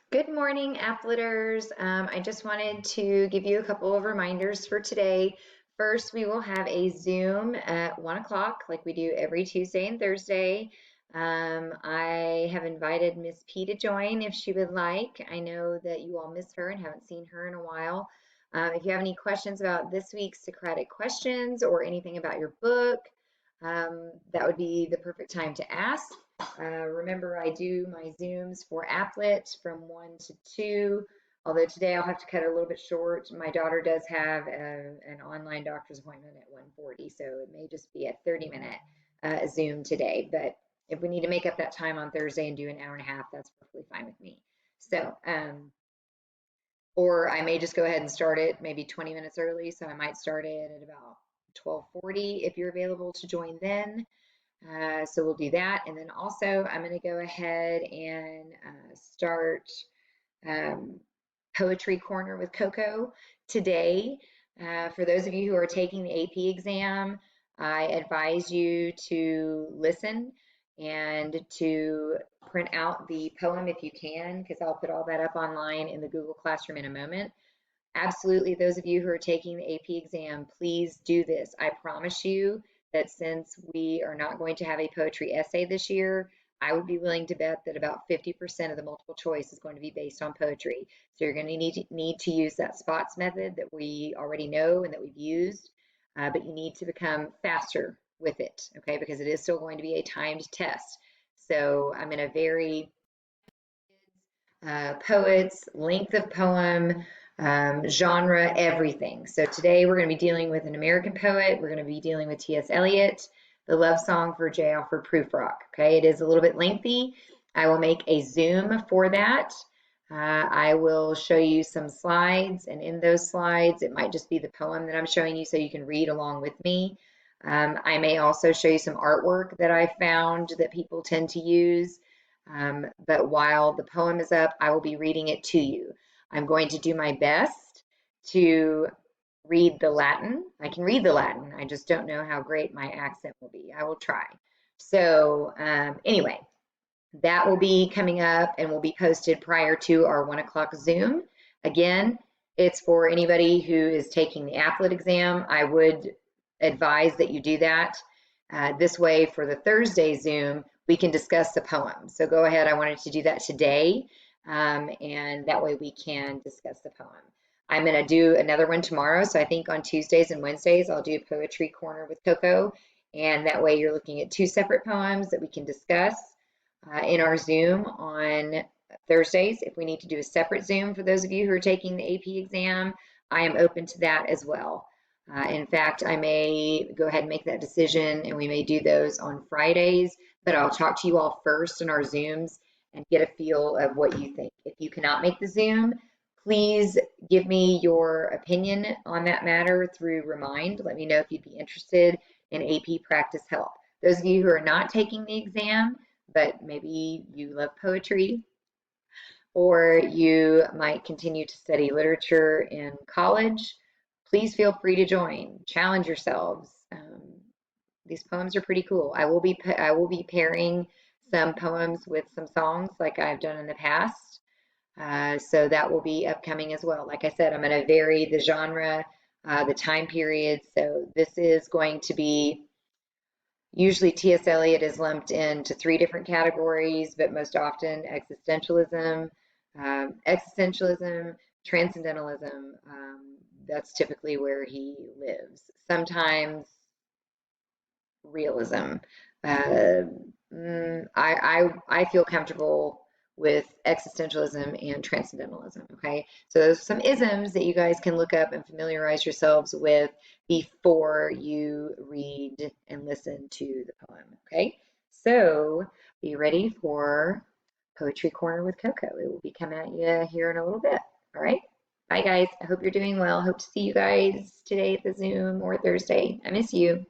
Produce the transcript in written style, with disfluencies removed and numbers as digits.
Good morning, Appleters. I just wanted to give you a couple of reminders for today. First, we will have a Zoom at 1 o'clock, like we do every Tuesday and Thursday. I have invited Miss P to join if she would like. I know that you all miss her and haven't seen her in a while. If you have any questions about this week's Socratic questions or anything about your book, that would be the perfect time to ask. Remember, I do my Zooms for Applet from 1 to 2, although today I'll have to cut it a little bit short. My daughter does have an online doctor's appointment at 1:40, so it may just be a 30-minute Zoom today. But if we need to make up that time on Thursday and do an hour and a half, that's perfectly fine with me. So, or I may just go ahead and start it maybe 20 minutes early. So I might start it at about 12:40 if you're available to join then. So we'll do that. And then also I'm going to go ahead and start um, Poetry Corner with Coco today. For those of you who are taking the AP exam, I advise you to listen and to print out the poem if you can, because I'll put all that up online in the Google Classroom in a moment. Absolutely, those of you who are taking the AP exam, please do this. I promise you that since we are not going to have a poetry essay this year, I would be willing to bet that about 50% of the multiple choice is going to be based on poetry. So you're going to need to use that SPOTS method that we already know and that we've used, but you need to become faster with it, okay? Because it is still going to be a timed test. So I'm going to vary poets, length of poem, genre, everything. So today we're going to be dealing with an American poet. We're going to be dealing with T.S. Eliot, the love song for J. Alfred Prufrock. Okay, it is a little bit lengthy. I will make a Zoom for that. I will show you some slides, and in those slides, it might just be the poem that I'm showing you so you can read along with me. I may also show you some artwork that I found that people tend to use. But while the poem is up, I will be reading it to you. I'm going to do my best to read the Latin. I can read the Latin. I just don't know how great my accent will be. I will try. So anyway, that will be coming up and will be posted prior to our 1 o'clock Zoom. Again, it's for anybody who is taking the Applet exam. I would advise that you do that. This way, for the Thursday Zoom, we can discuss the poem. So go ahead. I wanted to do that today, and that way we can discuss the poem. I'm going to do another one tomorrow. So I think on Tuesdays and Wednesdays, I'll do Poetry Corner with Coco. And that way you're looking at two separate poems that we can discuss in our Zoom on Thursdays. If we need to do a separate Zoom for those of you who are taking the AP exam, I am open to that as well. In fact, I may go ahead and make that decision and we may do those on Fridays, but I'll talk to you all first in our Zooms and get a feel of what you think. If you cannot make the Zoom, please give me your opinion on that matter through Remind. Let me know if you'd be interested in AP practice help. Those of you who are not taking the exam, but maybe you love poetry, or you might continue to study literature in college, please feel free to join. Challenge yourselves. These poems are pretty cool. I will be pairing some poems with some songs like I've done in the past. So that will be upcoming as well. Like I said, I'm going to vary the genre, the time period. So this is going to be usually T.S. Eliot is lumped into three different categories, but most often existentialism, transcendentalism. That's typically where he lives. Sometimes realism. Uh, I feel comfortable with existentialism and transcendentalism. Okay, so those are some isms that you guys can look up and familiarize yourselves with before you read and listen to the poem. Okay, so be ready for Poetry Corner with Coco. It will be coming at you here in a little bit. All right. Bye, guys. I hope you're doing well. Hope to see you guys today at the Zoom or Thursday. I miss you.